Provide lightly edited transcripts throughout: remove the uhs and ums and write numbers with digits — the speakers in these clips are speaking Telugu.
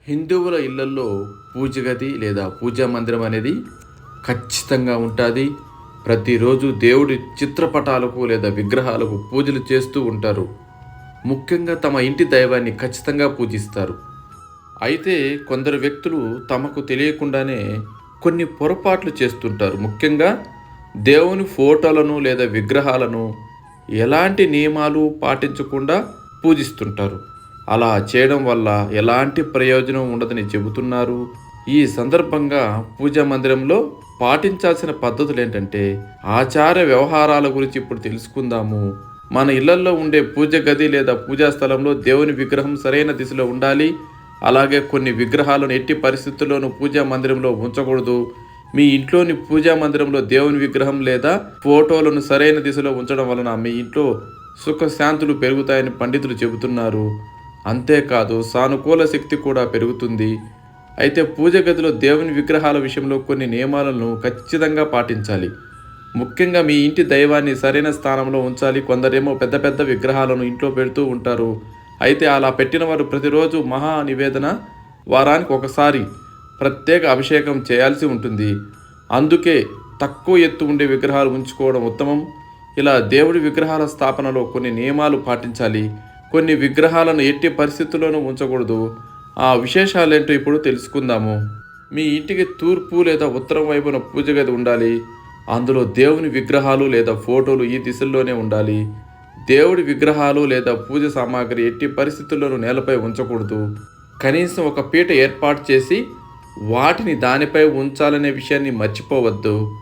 హిందువుల ఇళ్లల్లో పూజ గది లేదా పూజా మందిరం అనేది ఖచ్చితంగా ఉంటుంది. ప్రతిరోజు దేవుడి చిత్రపటాలకు లేదా విగ్రహాలకు పూజలు చేస్తూ ఉంటారు. ముఖ్యంగా తమ ఇంటి దైవాన్ని ఖచ్చితంగా పూజిస్తారు. అయితే కొందరు వ్యక్తులు తమకు తెలియకుండానే కొన్ని పొరపాట్లు చేస్తుంటారు. ముఖ్యంగా దేవుని ఫోటోలను లేదా విగ్రహాలను ఎలాంటి నియమాలు పాటించకుండా పూజిస్తుంటారు. అలా చేయడం వల్ల ఎలాంటి ప్రయోజనం ఉండదని చెబుతున్నారు. ఈ సందర్భంగా పూజా మందిరంలో పాటించాల్సిన పద్ధతులు ఏంటంటే ఆచార వ్యవహారాల గురించి ఇప్పుడు తెలుసుకుందాము. మన ఇళ్లల్లో ఉండే పూజ గది లేదా పూజా స్థలంలో దేవుని విగ్రహం సరైన దిశలో ఉండాలి. అలాగే కొన్ని విగ్రహాలను ఎట్టి పరిస్థితుల్లోనూ పూజా మందిరంలో ఉంచకూడదు. మీ ఇంట్లోని పూజా మందిరంలో దేవుని విగ్రహం లేదా ఫోటోలను సరైన దిశలో ఉంచడం వలన మీ ఇంట్లో సుఖశాంతులు పెరుగుతాయని పండితులు చెబుతున్నారు. అంతేకాదు సానుకూల శక్తి కూడా పెరుగుతుంది. అయితే పూజ గదిలో దేవుని విగ్రహాల విషయంలో కొన్ని నియమాలను ఖచ్చితంగా పాటించాలి. ముఖ్యంగా మీ ఇంటి దైవాన్ని సరైన స్థానంలో ఉంచాలి. కొందరేమో పెద్ద పెద్ద విగ్రహాలను ఇంట్లో పెడుతూ ఉంటారు. అయితే అలా పెట్టిన వారు ప్రతిరోజు మహా నివేదన, వారానికి ఒకసారి ప్రత్యేక అభిషేకం చేయాల్సి ఉంటుంది. అందుకే తక్కువ ఎత్తు ఉండే విగ్రహాలు ఉంచుకోవడం ఉత్తమం. ఇలా దేవుడి విగ్రహాల స్థాపనలో కొన్ని నియమాలు పాటించాలి. కొన్ని విగ్రహాలను ఎట్టి పరిస్థితుల్లోనూ ఉంచకూడదు. ఆ విశేషాలేంటో ఇప్పుడు తెలుసుకుందాము. మీ ఇంటికి తూర్పు లేదా ఉత్తరం వైపున పూజ గది ఉండాలి. అందులో దేవుని విగ్రహాలు లేదా ఫోటోలు ఈ దిశల్లోనే ఉండాలి. దేవుడి విగ్రహాలు లేదా పూజ సామాగ్రి ఎట్టి పరిస్థితుల్లోనూ నేలపై ఉంచకూడదు. కనీసం ఒక పీట ఏర్పాటు చేసి వాటిని దానిపై ఉంచాలనే విషయాన్ని మర్చిపోవద్దు.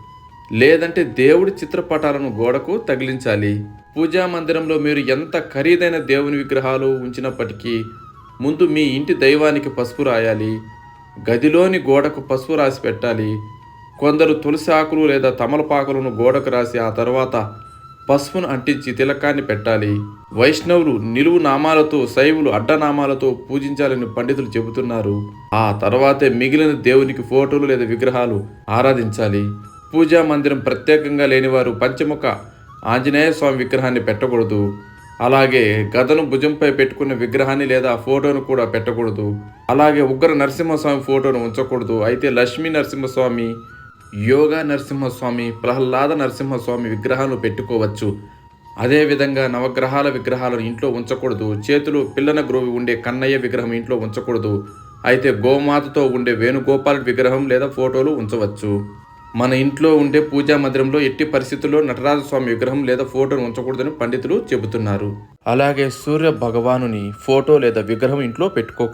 లేదంటే దేవుడి చిత్రపటాలను గోడకు తగిలించాలి. పూజా మందిరంలో మీరు ఎంత ఖరీదైన దేవుని విగ్రహాలు ఉంచినప్పటికీ ముందు మీ ఇంటి దైవానికి పసుపు రాయాలి. గదిలోని గోడకు పసుపు రాసి పెట్టాలి. కొందరు తులసి ఆకులు లేదా తమలపాకులను గోడకు రాసి ఆ తర్వాత పసుపును అంటించి తిలకాన్ని పెట్టాలి. వైష్ణవులు నిలువు నామాలతో, శైవులు అడ్డనామాలతో పూజించాలని పండితులు చెబుతున్నారు. ఆ తర్వాతే మిగిలిన దేవునికి ఫోటోలు లేదా విగ్రహాలు ఆరాధించాలి. పూజా మందిరం ప్రత్యేకంగా లేనివారు పంచముఖ ఆంజనేయ స్వామి విగ్రహాన్ని పెట్టకూడదు. అలాగే గదను భుజంపై పెట్టుకున్న విగ్రహాన్ని లేదా ఫోటోను కూడా పెట్టకూడదు. అలాగే ఉగ్ర నరసింహస్వామి ఫోటోను ఉంచకూడదు. అయితే లక్ష్మీ నరసింహస్వామి, యోగా నరసింహస్వామి, ప్రహ్లాద నరసింహస్వామి విగ్రహాలను పెట్టుకోవచ్చు. అదేవిధంగా నవగ్రహాల విగ్రహాలను ఇంట్లో ఉంచకూడదు. చేతులు పిల్లన గ్రోవి ఉండే కన్నయ్య విగ్రహం ఇంట్లో ఉంచకూడదు. అయితే గోమాతతో ఉండే వేణుగోపాల్ విగ్రహం లేదా ఫోటోలు ఉంచవచ్చు. మన ఇంట్లో ఉండే పూజా మందిరంలో ఎట్టి పరిస్థితుల్లో నటరాజస్వామి విగ్రహం లేదా ఫోటోను ఉంచకూడదని పండితులు చెబుతున్నారు. అలాగే సూర్య భగవానుని ఫోటో లేదా విగ్రహం ఇంట్లో పెట్టుకోకూడదు.